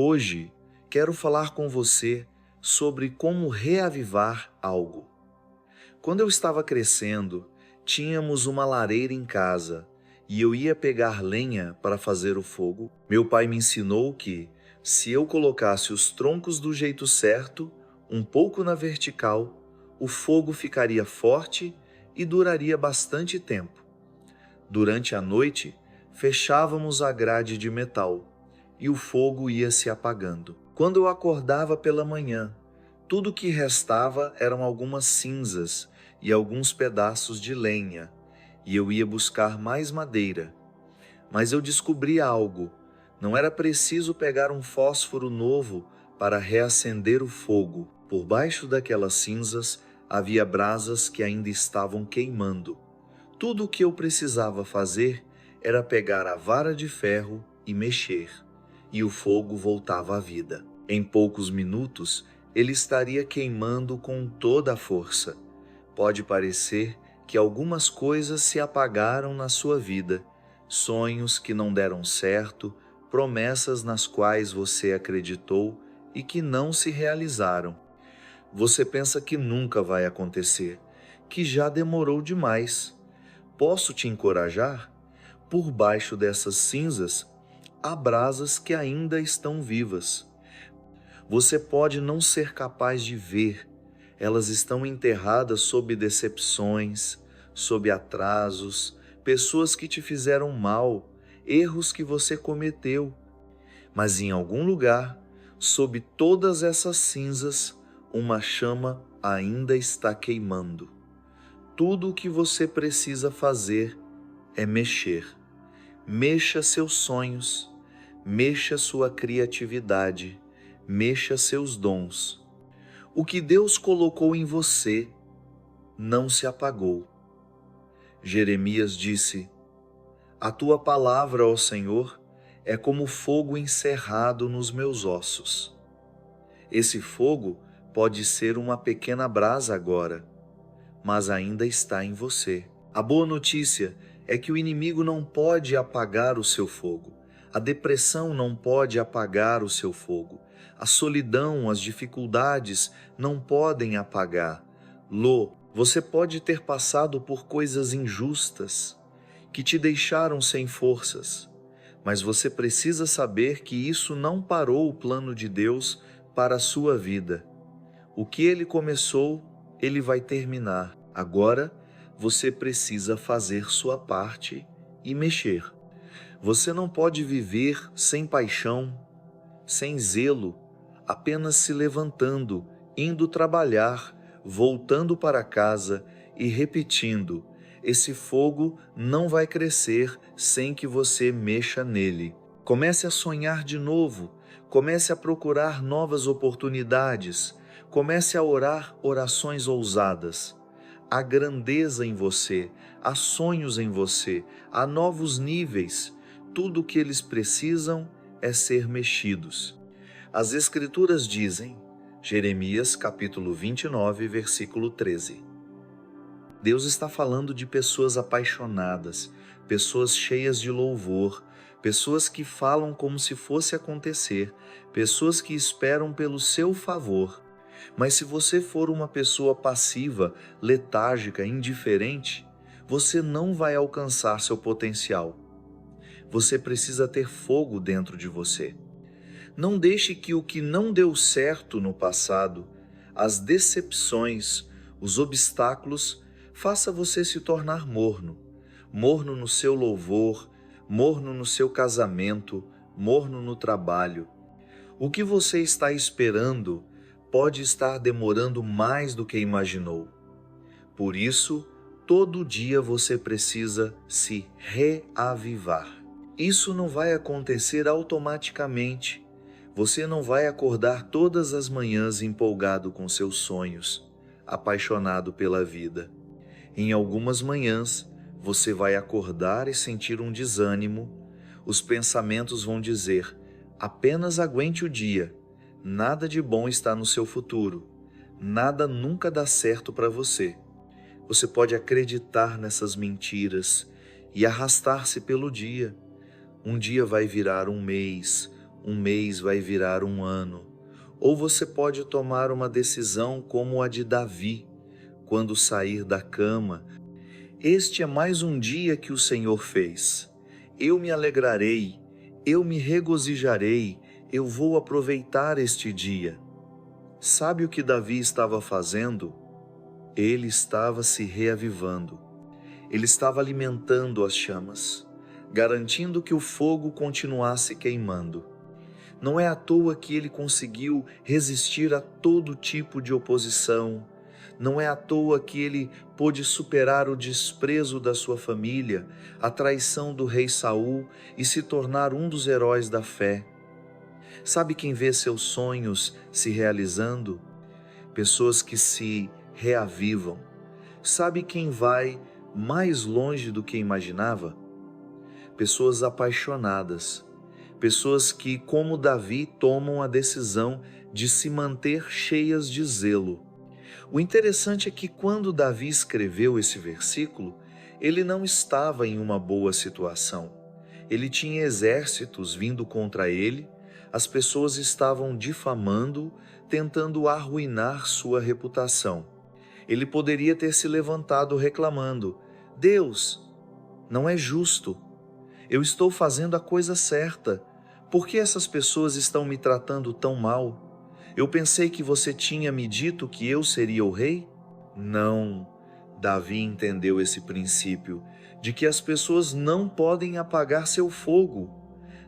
Hoje, quero falar com você sobre como reavivar algo. Quando eu estava crescendo, tínhamos uma lareira em casa e eu ia pegar lenha para fazer o fogo. Meu pai me ensinou que, se eu colocasse os troncos do jeito certo, um pouco na vertical, o fogo ficaria forte e duraria bastante tempo. Durante a noite, fechávamos a grade de metal e o fogo ia se apagando. Quando eu acordava pela manhã, tudo que restava eram algumas cinzas e alguns pedaços de lenha, e eu ia buscar mais madeira. Mas eu descobri algo: não era preciso pegar um fósforo novo para reacender o fogo. Por baixo daquelas cinzas havia brasas que ainda estavam queimando. Tudo o que eu precisava fazer era pegar a vara de ferro e mexer, e o fogo voltava à vida. Em poucos minutos, ele estaria queimando com toda a força. Pode parecer que algumas coisas se apagaram na sua vida, sonhos que não deram certo, promessas nas quais você acreditou e que não se realizaram. Você pensa que nunca vai acontecer, que já demorou demais. Posso te encorajar? Por baixo dessas cinzas, há brasas que ainda estão vivas. Você pode não ser capaz de ver, elas estão enterradas sob decepções, sob atrasos, pessoas que te fizeram mal, erros que você cometeu. Mas em algum lugar, sob todas essas cinzas, uma chama ainda está queimando. Tudo o que você precisa fazer é mexer. Mexa seus sonhos, mexa sua criatividade, mexa seus dons. O que Deus colocou em você não se apagou. Jeremias disse: "A tua palavra, ó Senhor, é como fogo encerrado nos meus ossos." Esse fogo pode ser uma pequena brasa agora, mas ainda está em você. A boa notícia é que o inimigo não pode apagar o seu fogo. A depressão não pode apagar o seu fogo. A solidão, as dificuldades não podem apagar. Você pode ter passado por coisas injustas que te deixaram sem forças, mas você precisa saber que isso não parou o plano de Deus para a sua vida. O que Ele começou, Ele vai terminar. Agora, você precisa fazer sua parte e mexer. Você não pode viver sem paixão, sem zelo, apenas se levantando, indo trabalhar, voltando para casa e repetindo. Esse fogo não vai crescer sem que você mexa nele. Comece a sonhar de novo, comece a procurar novas oportunidades, comece a orar orações ousadas. Há grandeza em você, há sonhos em você, há novos níveis. Tudo o que eles precisam é ser mexidos. As Escrituras dizem, Jeremias capítulo 29, versículo 13. Deus está falando de pessoas apaixonadas, pessoas cheias de louvor, pessoas que falam como se fosse acontecer, pessoas que esperam pelo seu favor. Mas se você for uma pessoa passiva, letárgica, indiferente, você não vai alcançar seu potencial. Você precisa ter fogo dentro de você. Não deixe que o que não deu certo no passado, as decepções, os obstáculos, faça você se tornar morno. Morno no seu louvor, morno no seu casamento, morno no trabalho. O que você está esperando pode estar demorando mais do que imaginou. Por isso, todo dia você precisa se reavivar. Isso não vai acontecer automaticamente. Você não vai acordar todas as manhãs empolgado com seus sonhos, apaixonado pela vida. Em algumas manhãs, você vai acordar e sentir um desânimo. Os pensamentos vão dizer: apenas aguente o dia. Nada de bom está no seu futuro. Nada nunca dá certo para você. Você pode acreditar nessas mentiras e arrastar-se pelo dia. Um dia vai virar um mês, um mês vai virar um ano. Ou você pode tomar uma decisão como a de Davi, quando sair da cama. Este é mais um dia que o Senhor fez. Eu me alegrarei, eu me regozijarei, eu vou aproveitar este dia. Sabe o que Davi estava fazendo? Ele estava se reavivando. Ele estava alimentando as chamas, garantindo que o fogo continuasse queimando. Não é à toa que ele conseguiu resistir a todo tipo de oposição. Não é à toa que ele pôde superar o desprezo da sua família, a traição do rei Saul e se tornar um dos heróis da fé. Sabe quem vê seus sonhos se realizando? Pessoas que se reavivam. Sabe quem vai mais longe do que imaginava? Pessoas apaixonadas. Pessoas que, como Davi, tomam a decisão de se manter cheias de zelo. O interessante é que quando Davi escreveu esse versículo, ele não estava em uma boa situação. Ele tinha exércitos vindo contra ele, as pessoas estavam difamando, tentando arruinar sua reputação. Ele poderia ter se levantado reclamando: Deus, não é justo. Eu estou fazendo a coisa certa. Por que essas pessoas estão me tratando tão mal? Eu pensei que você tinha me dito que eu seria o rei? Não. Davi entendeu esse princípio de que as pessoas não podem apagar seu fogo.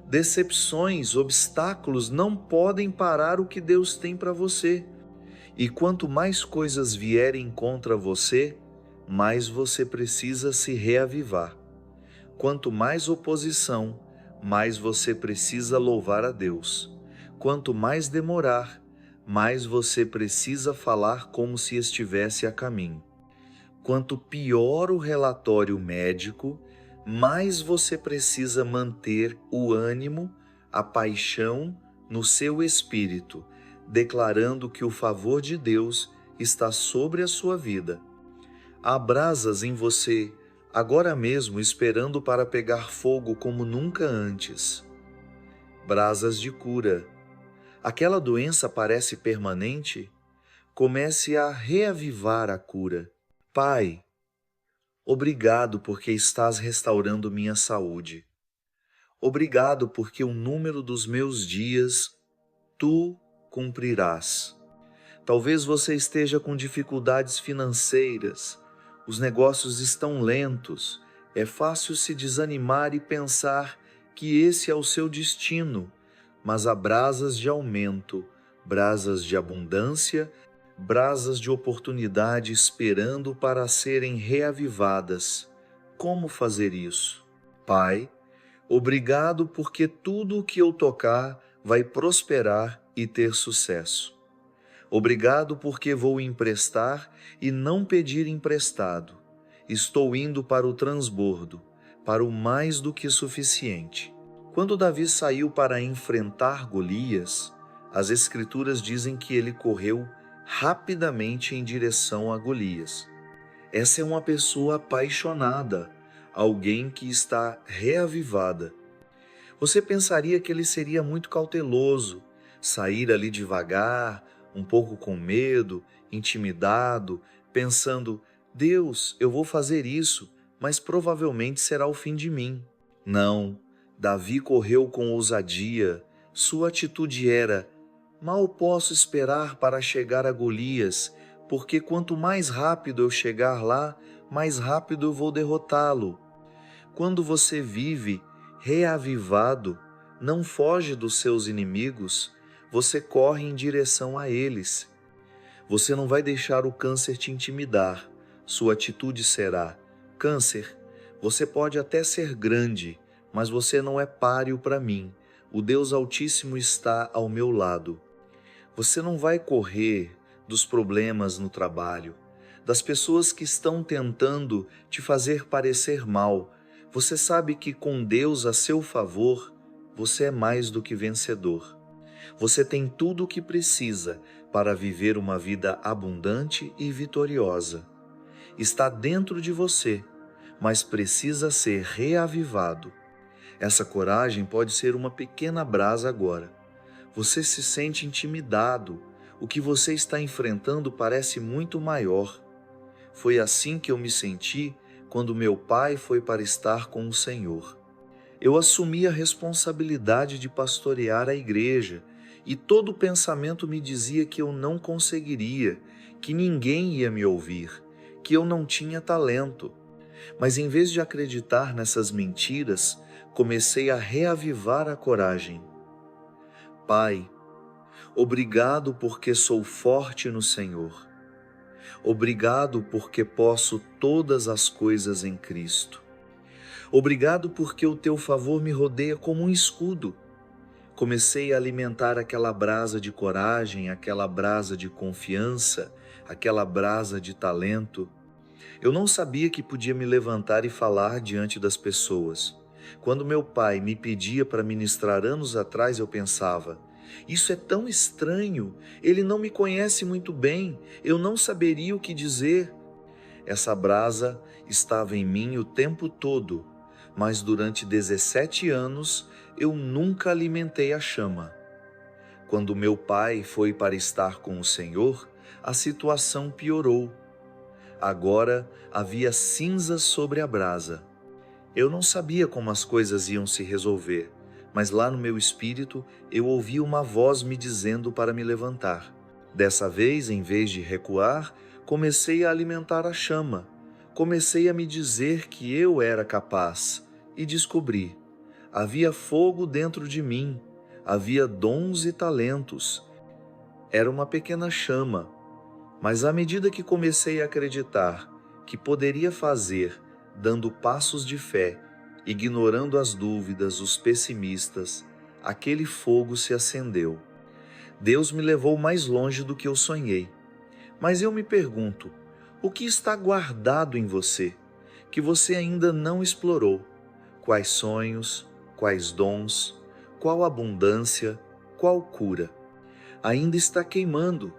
Decepções, obstáculos não podem parar o que Deus tem para você. E quanto mais coisas vierem contra você, mais você precisa se reavivar. Quanto mais oposição, mais você precisa louvar a Deus. Quanto mais demorar, mais você precisa falar como se estivesse a caminho. Quanto pior o relatório médico, mais você precisa manter o ânimo, a paixão no seu espírito, declarando que o favor de Deus está sobre a sua vida. Há brasas em você, agora mesmo esperando para pegar fogo como nunca antes. Brasas de cura. Aquela doença parece permanente? Comece a reavivar a cura. Pai, obrigado porque estás restaurando minha saúde. Obrigado porque o número dos meus dias tu cumprirás. Talvez você esteja com dificuldades financeiras, os negócios estão lentos, é fácil se desanimar e pensar que esse é o seu destino, mas há brasas de aumento, brasas de abundância, brasas de oportunidade esperando para serem reavivadas. Como fazer isso? Pai, obrigado porque tudo o que eu tocar vai prosperar e ter sucesso. Obrigado porque vou emprestar e não pedir emprestado. Estou indo para o transbordo, para o mais do que suficiente. Quando Davi saiu para enfrentar Golias, as Escrituras dizem que ele correu rapidamente em direção a Golias. Essa é uma pessoa apaixonada, alguém que está reavivada. Você pensaria que ele seria muito cauteloso, sair ali devagar, um pouco com medo, intimidado, pensando: Deus, eu vou fazer isso, mas provavelmente será o fim de mim. Não, Davi correu com ousadia. Sua atitude era: mal posso esperar para chegar a Golias, porque quanto mais rápido eu chegar lá, mais rápido eu vou derrotá-lo. Quando você vive reavivado, não foge dos seus inimigos, você corre em direção a eles. Você não vai deixar o câncer te intimidar. Sua atitude será: câncer, você pode até ser grande, mas você não é páreo para mim. O Deus Altíssimo está ao meu lado. Você não vai correr dos problemas no trabalho, das pessoas que estão tentando te fazer parecer mal. Você sabe que com Deus a seu favor, você é mais do que vencedor. Você tem tudo o que precisa para viver uma vida abundante e vitoriosa. Está dentro de você, mas precisa ser reavivado. Essa coragem pode ser uma pequena brasa agora. Você se sente intimidado. O que você está enfrentando parece muito maior. Foi assim que eu me senti quando meu pai foi para estar com o Senhor. Eu assumi a responsabilidade de pastorear a igreja e todo o pensamento me dizia que eu não conseguiria, que ninguém ia me ouvir, que eu não tinha talento. Mas em vez de acreditar nessas mentiras, comecei a reavivar a coragem. Pai, obrigado porque sou forte no Senhor. Obrigado porque posso todas as coisas em Cristo. Obrigado porque o teu favor me rodeia como um escudo. Comecei a alimentar aquela brasa de coragem, aquela brasa de confiança, aquela brasa de talento. Eu não sabia que podia me levantar e falar diante das pessoas. Quando meu pai me pedia para ministrar anos atrás, eu pensava: isso é tão estranho, ele não me conhece muito bem, eu não saberia o que dizer. Essa brasa estava em mim o tempo todo, mas durante 17 anos eu nunca alimentei a chama. Quando meu pai foi para estar com o Senhor, a situação piorou. Agora havia cinzas sobre a brasa. Eu não sabia como as coisas iam se resolver, mas lá no meu espírito eu ouvi uma voz me dizendo para me levantar. Dessa vez, em vez de recuar, comecei a alimentar a chama. Comecei a me dizer que eu era capaz e descobri: havia fogo dentro de mim, havia dons e talentos. Era uma pequena chama, mas à medida que comecei a acreditar que poderia fazer, dando passos de fé, ignorando as dúvidas, os pessimistas, aquele fogo se acendeu. Deus me levou mais longe do que eu sonhei. Mas eu me pergunto, o que está guardado em você, que você ainda não explorou? Quais sonhos, quais dons, qual abundância, qual cura? Ainda está queimando.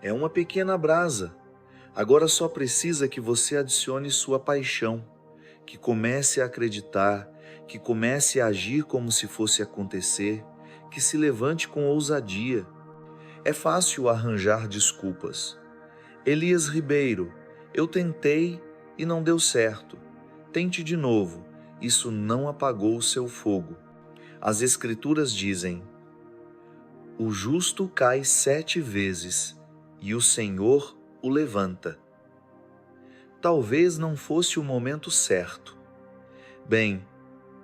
É uma pequena brasa. Agora só precisa que você adicione sua paixão, que comece a acreditar, que comece a agir como se fosse acontecer, que se levante com ousadia. É fácil arranjar desculpas. Elias Ribeiro, eu tentei e não deu certo. Tente de novo, isso não apagou o seu fogo. As Escrituras dizem: o justo cai 7 vezes e o Senhor o levanta. Talvez não fosse o momento certo. Bem,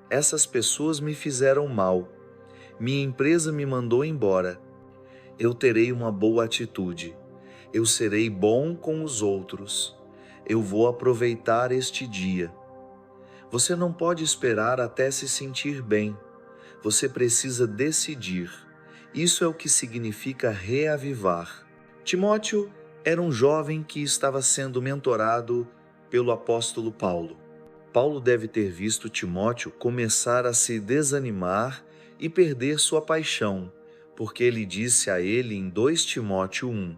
essas pessoas me fizeram mal. Minha empresa me mandou embora. Eu terei uma boa atitude. Eu serei bom com os outros. Eu vou aproveitar este dia. Você não pode esperar até se sentir bem. Você precisa decidir. Isso é o que significa reavivar. Timóteo era um jovem que estava sendo mentorado pelo apóstolo Paulo. Paulo deve ter visto Timóteo começar a se desanimar e perder sua paixão, porque ele disse a ele em 2 Timóteo 1: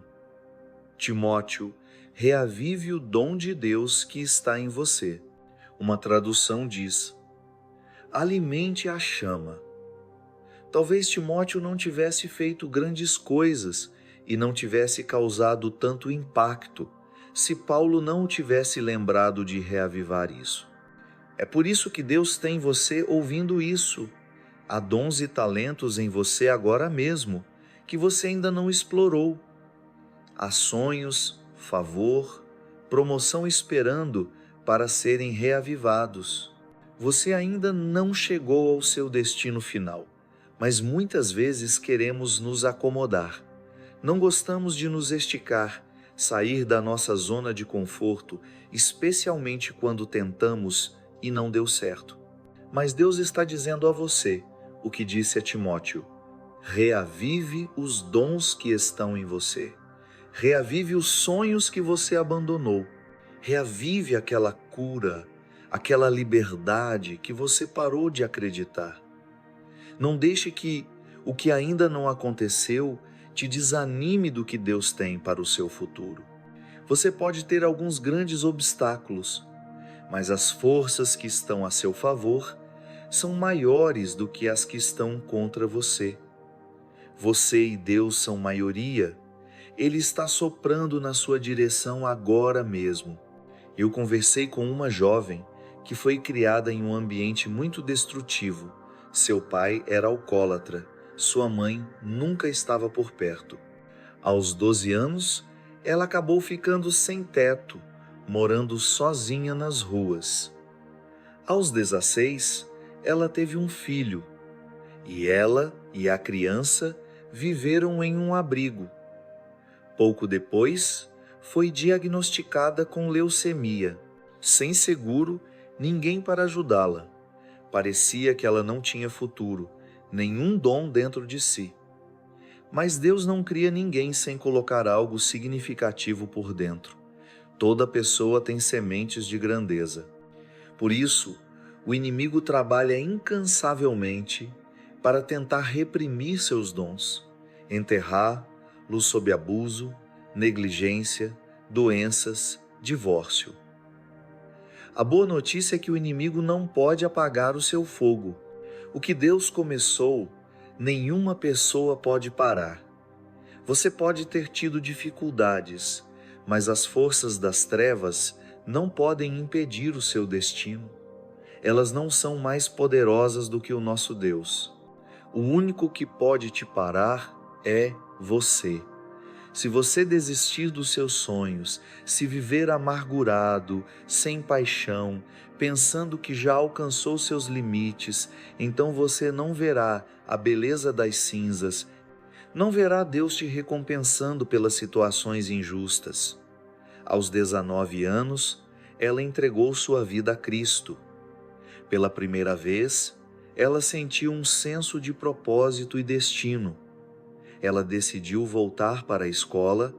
Timóteo, reavive o dom de Deus que está em você. Uma tradução diz: alimente a chama. Talvez Timóteo não tivesse feito grandes coisas e não tivesse causado tanto impacto se Paulo não o tivesse lembrado de reavivar isso. É por isso que Deus tem você ouvindo isso. Há dons e talentos em você agora mesmo que você ainda não explorou. Há sonhos, favor, promoção esperando para serem reavivados. Você ainda não chegou ao seu destino final, mas muitas vezes queremos nos acomodar. Não gostamos de nos esticar, sair da nossa zona de conforto, especialmente quando tentamos e não deu certo. Mas Deus está dizendo a você o que disse a Timóteo: reavive os dons que estão em você. Reavive os sonhos que você abandonou. Reavive aquela cura, aquela liberdade que você parou de acreditar. Não deixe que o que ainda não aconteceu te desanime do que Deus tem para o seu futuro. Você pode ter alguns grandes obstáculos, mas as forças que estão a seu favor são maiores do que as que estão contra você. Você e Deus são maioria. Ele está soprando na sua direção agora mesmo. Eu conversei com uma jovem que foi criada em um ambiente muito destrutivo. Seu pai era alcoólatra, sua mãe nunca estava por perto. Aos 12 anos, ela acabou ficando sem teto, morando sozinha nas ruas. Aos 16, ela teve um filho, e ela e a criança viveram em um abrigo. Pouco depois, foi diagnosticada com leucemia. Sem seguro, ninguém para ajudá-la. Parecia que ela não tinha futuro, nenhum dom dentro de si. Mas Deus não cria ninguém sem colocar algo significativo por dentro. Toda pessoa tem sementes de grandeza. Por isso, o inimigo trabalha incansavelmente para tentar reprimir seus dons, enterrá-los sob abuso, negligência, doenças, divórcio. A boa notícia é que o inimigo não pode apagar o seu fogo. O que Deus começou, nenhuma pessoa pode parar. Você pode ter tido dificuldades, mas as forças das trevas não podem impedir o seu destino. Elas não são mais poderosas do que o nosso Deus. O único que pode te parar é você. Se você desistir dos seus sonhos, se viver amargurado, sem paixão, pensando que já alcançou seus limites, então você não verá a beleza das cinzas, não verá Deus te recompensando pelas situações injustas. Aos 19 anos, ela entregou sua vida a Cristo. Pela primeira vez, ela sentiu um senso de propósito e destino. Ela decidiu voltar para a escola,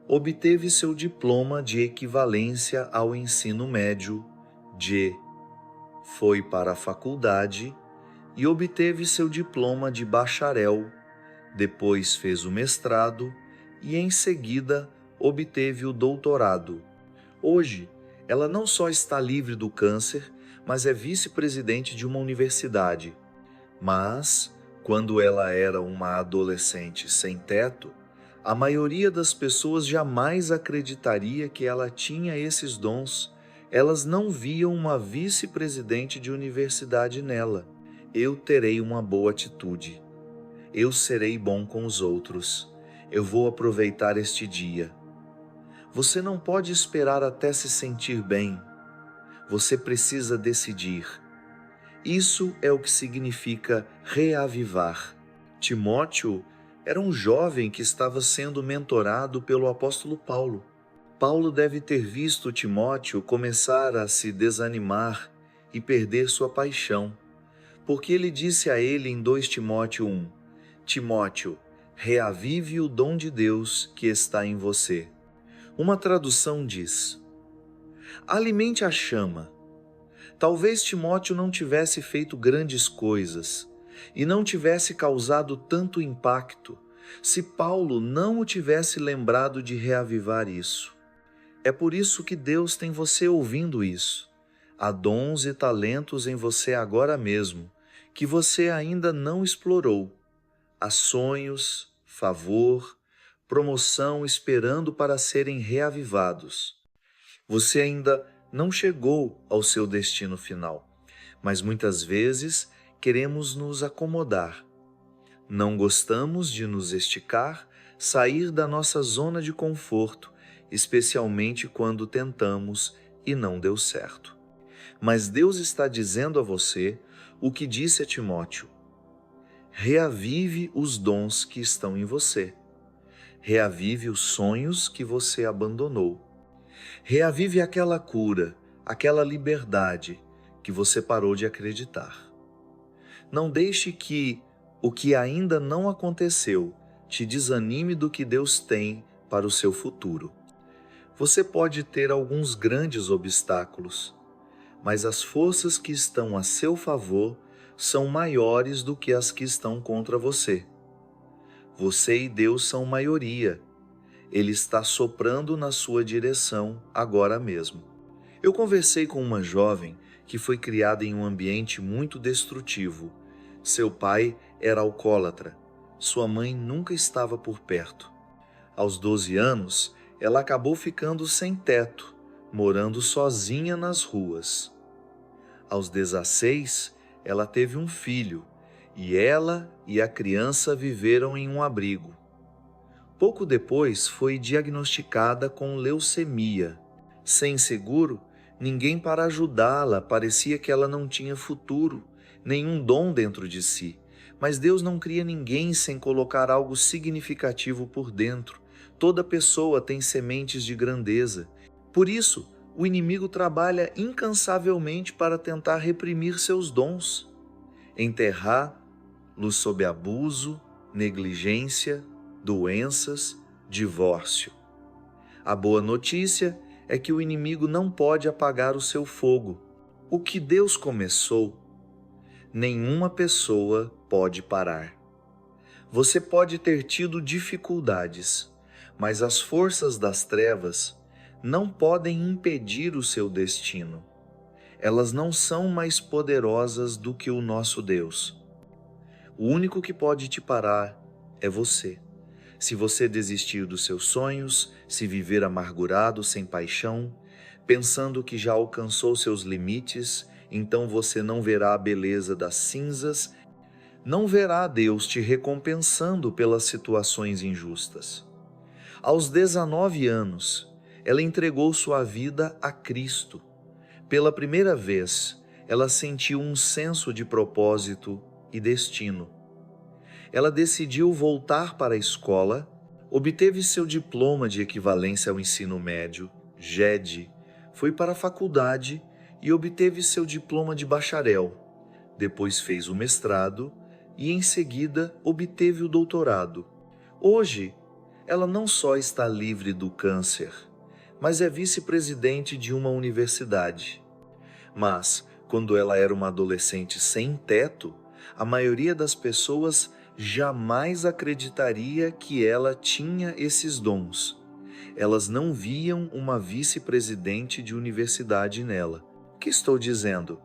obteve seu diploma de equivalência ao ensino médio, foi para a faculdade e obteve seu diploma de bacharel, depois fez o mestrado e em seguida obteve o doutorado. Hoje, ela não só está livre do câncer, mas é vice-presidente de uma universidade. Mas, quando ela era uma adolescente sem teto, a maioria das pessoas jamais acreditaria que ela tinha esses dons. Elas não viam uma vice-presidente de universidade nela. Eu terei uma boa atitude. Eu serei bom com os outros. Eu vou aproveitar este dia. Você não pode esperar até se sentir bem. Você precisa decidir. Isso é o que significa reavivar. Timóteo era um jovem que estava sendo mentorado pelo apóstolo Paulo. Paulo deve ter visto Timóteo começar a se desanimar e perder sua paixão, porque ele disse a ele em 2 Timóteo 1, Timóteo, reavive o dom de Deus que está em você. Uma tradução diz, alimente a chama. Talvez Timóteo não tivesse feito grandes coisas e não tivesse causado tanto impacto se Paulo não o tivesse lembrado de reavivar isso. É por isso que Deus tem você ouvindo isso. Há dons e talentos em você agora mesmo que você ainda não explorou. Há sonhos, favor, promoção esperando para serem reavivados. Você ainda não chegou ao seu destino final, mas muitas vezes queremos nos acomodar. Não gostamos de nos esticar, sair da nossa zona de conforto, especialmente quando tentamos e não deu certo. Mas Deus está dizendo a você o que disse a Timóteo. Reavive os dons que estão em você. Reavive os sonhos que você abandonou. Reavive aquela cura, aquela liberdade que você parou de acreditar. Não deixe que o que ainda não aconteceu te desanime do que Deus tem para o seu futuro. Você pode ter alguns grandes obstáculos, mas as forças que estão a seu favor são maiores do que as que estão contra você. Você e Deus são maioria. Ele está soprando na sua direção agora mesmo. Eu conversei com uma jovem que foi criada em um ambiente muito destrutivo. Seu pai era alcoólatra. Sua mãe nunca estava por perto. Aos 12 anos, ela acabou ficando sem teto, morando sozinha nas ruas. Aos 16, ela teve um filho, e ela e a criança viveram em um abrigo. Pouco depois, foi diagnosticada com leucemia. Sem seguro, ninguém para ajudá-la, parecia que ela não tinha futuro, nenhum dom dentro de si. Mas Deus não cria ninguém sem colocar algo significativo por dentro. Toda pessoa tem sementes de grandeza. Por isso, o inimigo trabalha incansavelmente para tentar reprimir seus dons, enterrá-los sob abuso, negligência, doenças, divórcio. A boa notícia é que o inimigo não pode apagar o seu fogo. O que Deus começou, nenhuma pessoa pode parar. Você pode ter tido dificuldades, mas as forças das trevas não podem impedir o seu destino. Elas não são mais poderosas do que o nosso Deus. O único que pode te parar é você. Se você desistir dos seus sonhos, se viver amargurado, sem paixão, pensando que já alcançou seus limites, então você não verá a beleza das cinzas, não verá Deus te recompensando pelas situações injustas. Aos 19 anos, ela entregou sua vida a Cristo. Pela primeira vez, ela sentiu um senso de propósito e destino. Ela decidiu voltar para a escola, obteve seu diploma de equivalência ao ensino médio, GED, foi para a faculdade e obteve seu diploma de bacharel. Depois fez o mestrado e, em seguida, obteve o doutorado. Hoje, ela não só está livre do câncer, mas é vice-presidente de uma universidade. Mas, quando ela era uma adolescente sem teto, a maioria das pessoas jamais acreditaria que ela tinha esses dons. Elas não viam uma vice-presidente de universidade nela. O que estou dizendo?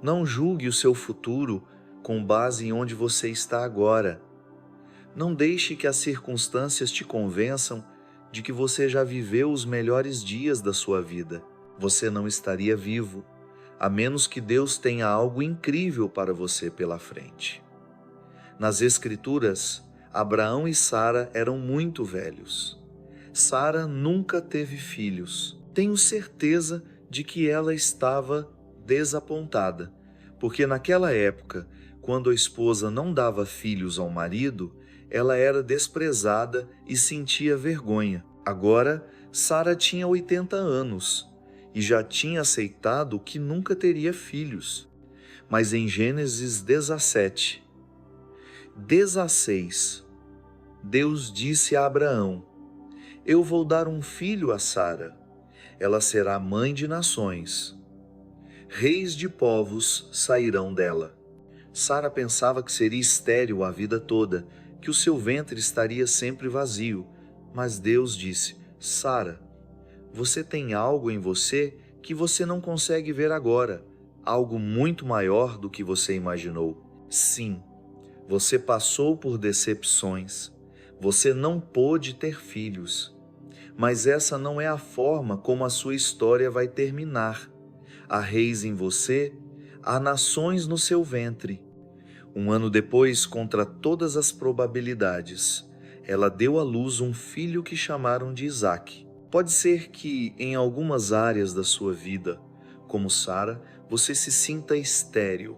Não julgue o seu futuro com base em onde você está agora. Não deixe que as circunstâncias te convençam de que você já viveu os melhores dias da sua vida. Você não estaria vivo, a menos que Deus tenha algo incrível para você pela frente. Nas Escrituras, Abraão e Sara eram muito velhos. Sara nunca teve filhos. Tenho certeza de que ela estava desapontada, porque naquela época, quando a esposa não dava filhos ao marido, ela era desprezada e sentia vergonha. Agora, Sara tinha 80 anos e já tinha aceitado que nunca teria filhos. Mas em Gênesis 17, 16, Deus disse a Abraão: eu vou dar um filho a Sara. Ela será mãe de nações. Reis de povos sairão dela. Sara pensava que seria estéril a vida toda, que o seu ventre estaria sempre vazio. Mas Deus disse: Sara, você tem algo em você que você não consegue ver agora, algo muito maior do que você imaginou. Sim, você passou por decepções, você não pôde ter filhos, mas essa não é a forma como a sua história vai terminar. Há reis em você, há nações no seu ventre. Um ano depois, contra todas as probabilidades, ela deu à luz um filho que chamaram de Isaque. Pode ser que, em algumas áreas da sua vida, como Sara, você se sinta estéril.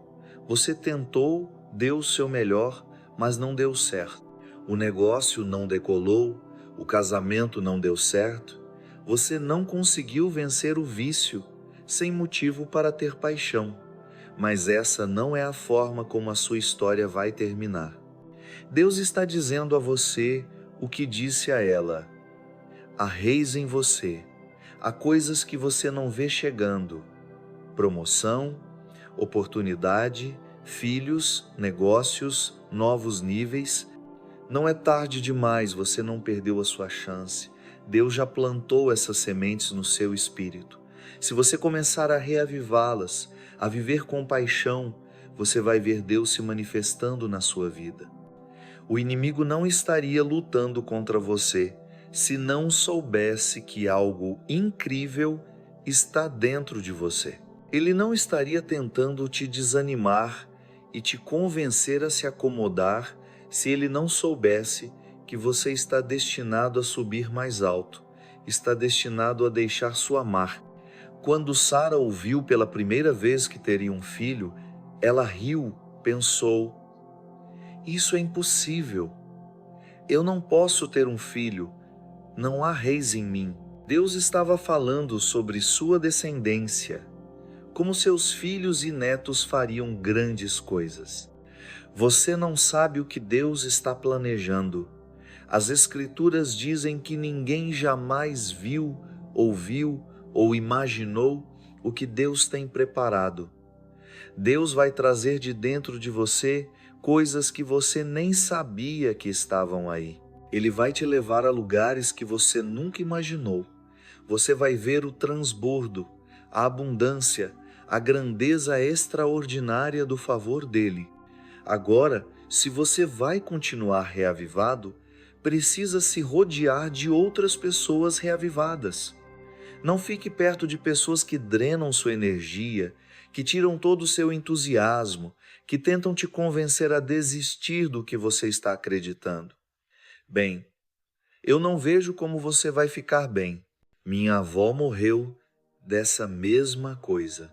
Você tentou, deu o seu melhor, mas não deu certo. O negócio não decolou, o casamento não deu certo. Você não conseguiu vencer o vício, sem motivo para ter paixão. Mas essa não é a forma como a sua história vai terminar. Deus está dizendo a você o que disse a ela: há reis em você, há coisas que você não vê chegando. Promoção, oportunidade, filhos, negócios, novos níveis. Não é tarde demais, você não perdeu a sua chance. Deus já plantou essas sementes no seu espírito. Se você começar a reavivá-las, a viver com paixão, você vai ver Deus se manifestando na sua vida. O inimigo não estaria lutando contra você se não soubesse que algo incrível está dentro de você. Ele não estaria tentando te desanimar e te convencer a se acomodar se ele não soubesse que você está destinado a subir mais alto, está destinado a deixar sua marca. Quando Sara ouviu pela primeira vez que teria um filho, ela riu, pensou: isso é impossível. Eu não posso ter um filho. Não há reis em mim. Deus estava falando sobre sua descendência, como seus filhos e netos fariam grandes coisas. Você não sabe o que Deus está planejando. As Escrituras dizem que ninguém jamais viu, ouviu ou imaginou o que Deus tem preparado. Deus vai trazer de dentro de você coisas que você nem sabia que estavam aí. Ele vai te levar a lugares que você nunca imaginou. Você vai ver o transbordo, a abundância, a grandeza extraordinária do favor dele. Agora, se você vai continuar reavivado, precisa se rodear de outras pessoas reavivadas. Não fique perto de pessoas que drenam sua energia, que tiram todo o seu entusiasmo, que tentam te convencer a desistir do que você está acreditando. Bem, eu não vejo como você vai ficar bem. Minha avó morreu dessa mesma coisa.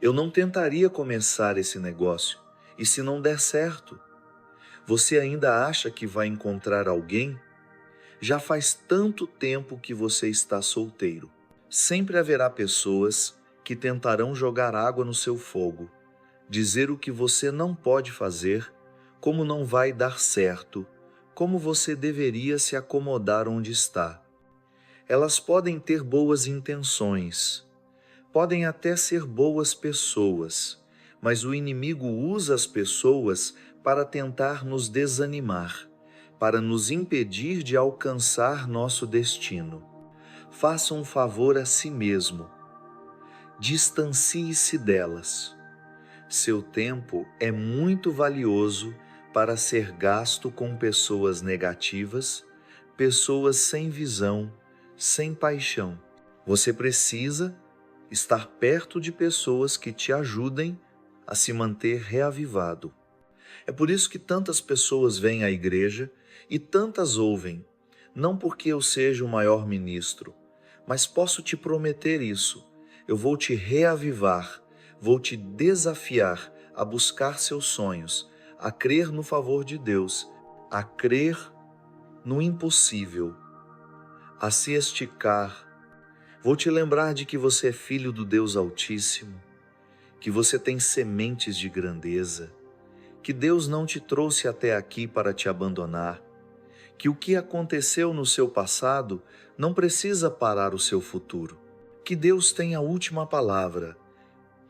Eu não tentaria começar esse negócio, e se não der certo? Você ainda acha que vai encontrar alguém? Já faz tanto tempo que você está solteiro. Sempre haverá pessoas que tentarão jogar água no seu fogo, dizer o que você não pode fazer, como não vai dar certo, como você deveria se acomodar onde está. Elas podem ter boas intenções, podem até ser boas pessoas, mas o inimigo usa as pessoas para tentar nos desanimar, para nos impedir de alcançar nosso destino. Faça um favor a si mesmo. Distancie-se delas. Seu tempo é muito valioso para ser gasto com pessoas negativas, pessoas sem visão, sem paixão. Você precisa estar perto de pessoas que te ajudem a se manter reavivado. É por isso que tantas pessoas vêm à igreja e tantas ouvem, não porque eu seja o maior ministro, mas posso te prometer isso: eu vou te reavivar, vou te desafiar a buscar seus sonhos, a crer no favor de Deus, a crer no impossível, a se esticar. Vou te lembrar de que você é filho do Deus Altíssimo, que você tem sementes de grandeza, que Deus não te trouxe até aqui para te abandonar, que o que aconteceu no seu passado não precisa parar o seu futuro, que Deus tem a última palavra.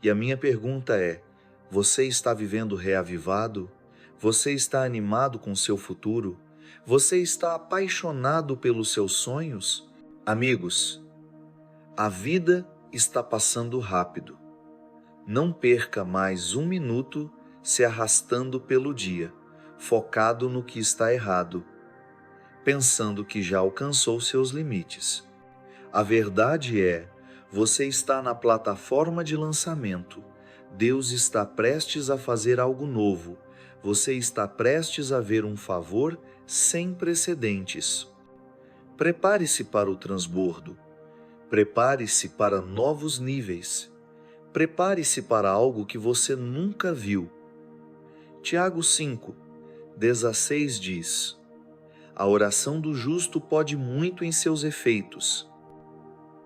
E a minha pergunta é: você está vivendo reavivado? Você está animado com o seu futuro? Você está apaixonado pelos seus sonhos? Amigos, a vida está passando rápido. Não perca mais um minuto se arrastando pelo dia, focado no que está errado, pensando que já alcançou seus limites. A verdade é, você está na plataforma de lançamento. Deus está prestes a fazer algo novo. Você está prestes a ver um favor sem precedentes. Prepare-se para o transbordo. Prepare-se para novos níveis. Prepare-se para algo que você nunca viu. Tiago 5:16 diz: a oração do justo pode muito em seus efeitos.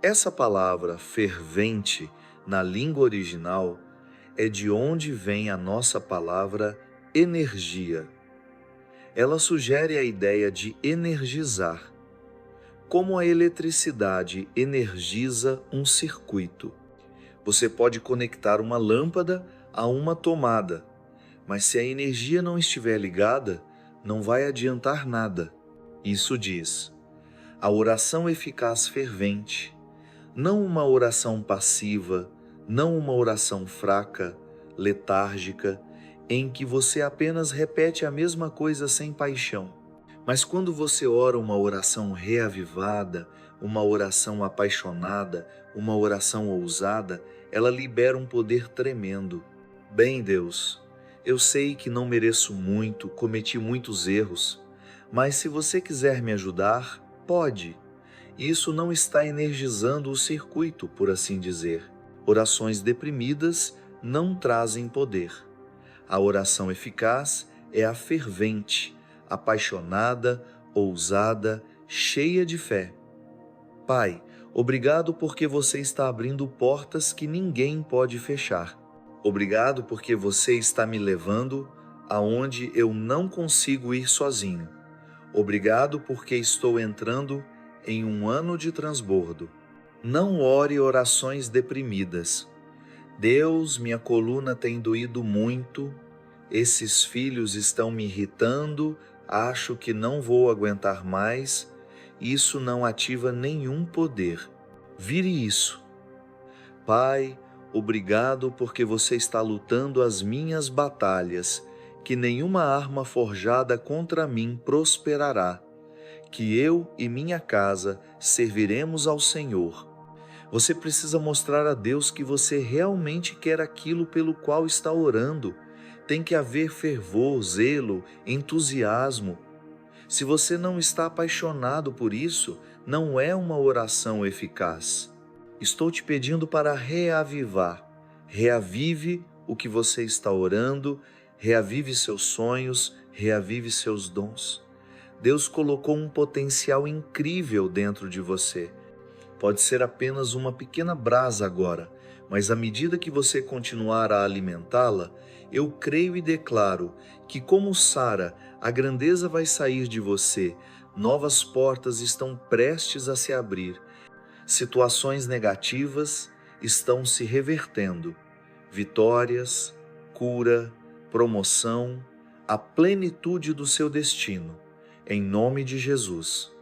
Essa palavra fervente na língua original é de onde vem a nossa palavra energia. Ela sugere a ideia de energizar, como a eletricidade energiza um circuito. Você pode conectar uma lâmpada a uma tomada, mas se a energia não estiver ligada, não vai adiantar nada. Isso diz: a oração eficaz fervente Não uma oração passiva, não uma oração fraca, letárgica, em que você apenas repete a mesma coisa sem paixão. Mas quando você ora uma oração reavivada, uma oração apaixonada, uma oração ousada, ela libera um poder tremendo. Bem, Deus, eu sei que não mereço muito, cometi muitos erros, mas se você quiser me ajudar, pode. Isso não está energizando o circuito, por assim dizer. Orações deprimidas não trazem poder. A oração eficaz é a fervente, apaixonada, ousada, cheia de fé. Pai, obrigado porque você está abrindo portas que ninguém pode fechar. Obrigado porque você está me levando aonde eu não consigo ir sozinho. Obrigado porque estou entrando em um ano de transbordo. Não ore orações deprimidas. Deus, minha coluna tem doído muito, esses filhos estão me irritando, acho que não vou aguentar mais. Isso não ativa nenhum poder. Vire isso. Pai, obrigado porque você está lutando as minhas batalhas, que nenhuma arma forjada contra mim prosperará, que eu e minha casa serviremos ao Senhor. Você precisa mostrar a Deus que você realmente quer aquilo pelo qual está orando. Tem que haver fervor, zelo, entusiasmo. Se você não está apaixonado por isso, não é uma oração eficaz. Estou te pedindo para reavivar. Reavive o que você está orando, reavive seus sonhos, reavive seus dons. Deus colocou um potencial incrível dentro de você. Pode ser apenas uma pequena brasa agora, mas à medida que você continuar a alimentá-la, eu creio e declaro que, como Sara, a grandeza vai sair de você, novas portas estão prestes a se abrir, situações negativas estão se revertendo, vitórias, cura, promoção, a plenitude do seu destino, em nome de Jesus.